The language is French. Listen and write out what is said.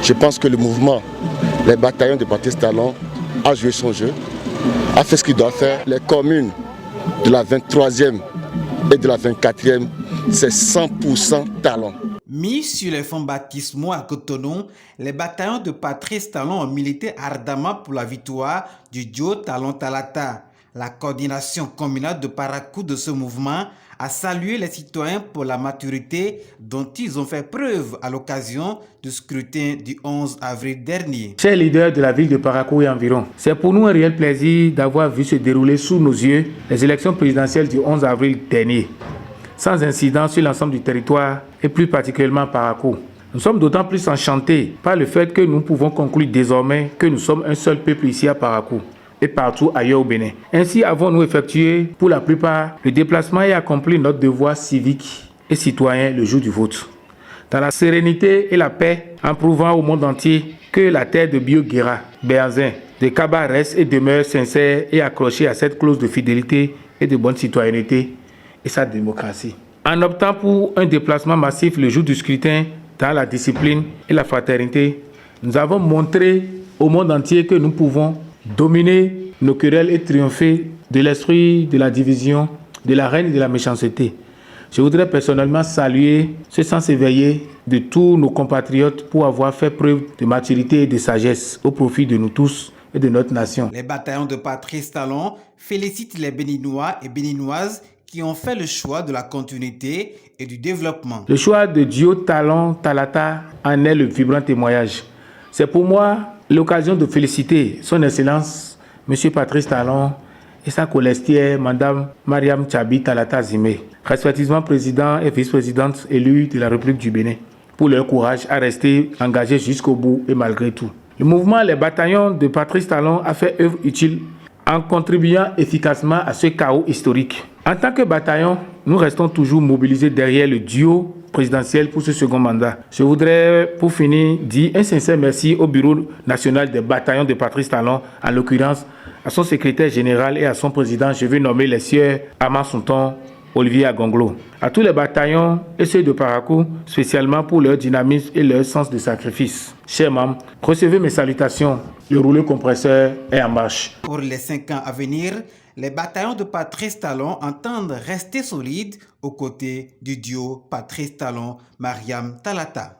Je pense que le mouvement, les bataillons de Patrice Talon, a joué son jeu, a fait ce qu'il doit faire. Les communes de la 23e et de la 24e, c'est 100% Talon. Mis sur les fonds baptismaux à Cotonou, les bataillons de Patrice Talon ont milité ardemment pour la victoire du duo Talon-Talata. La coordination communale de Parakou de ce mouvement a salué les citoyens pour la maturité dont ils ont fait preuve à l'occasion du scrutin du 11 avril dernier. Chers leaders de la ville de Parakou et environ, c'est pour nous un réel plaisir d'avoir vu se dérouler sous nos yeux les élections présidentielles du 11 avril dernier, sans incident sur l'ensemble du territoire et plus particulièrement Parakou. Nous sommes d'autant plus enchantés par le fait que nous pouvons conclure désormais que nous sommes un seul peuple ici à Parakou et partout ailleurs au Bénin. Ainsi avons-nous effectué pour la plupart le déplacement et accompli notre devoir civique et citoyen le jour du vote. Dans la sérénité et la paix, en prouvant au monde entier que la terre de Bio-Guéra, Béazin, de Kaba reste et demeure sincère et accrochée à cette clause de fidélité et de bonne citoyenneté et sa démocratie. En optant pour un déplacement massif le jour du scrutin dans la discipline et la fraternité, nous avons montré au monde entier que nous pouvons dominer nos querelles et triompher de l'esprit de la division, de la reine et de la méchanceté. Je voudrais personnellement saluer ce sens éveillé de tous nos compatriotes pour avoir fait preuve de maturité et de sagesse au profit de nous tous et de notre nation. Les bataillons de Patrice Talon félicitent les Béninois et Béninoises qui ont fait le choix de la continuité et du développement. Le choix de duo Talon-Talata en est le vibrant témoignage. C'est pour moi l'occasion de féliciter son Excellence, M. Patrice Talon, et sa colistière, Mme Mariam Tchabi Talata Zimé, respectivement président et vice-présidente élus de la République du Bénin, pour leur courage à rester engagés jusqu'au bout et malgré tout. Le mouvement Les Bataillons de Patrice Talon a fait œuvre utile en contribuant efficacement à ce chaos historique. En tant que bataillon, nous restons toujours mobilisés derrière le duo présidentiel pour ce second mandat. Je voudrais, pour finir, dire un sincère merci au Bureau national des bataillons de Patrice Talon, en l'occurrence à son secrétaire général et à son président. Je vais nommer les sieurs Amar Souton, Olivier Agonglo. À tous les bataillons et ceux de Parakou, spécialement pour leur dynamisme et leur sens de sacrifice. Chers membres, recevez mes salutations. Le rouleau compresseur est en marche. Pour les 5 ans à venir, les bataillons de Patrice Talon entendent rester solides aux côtés du duo Patrice Talon-Mariam Talata.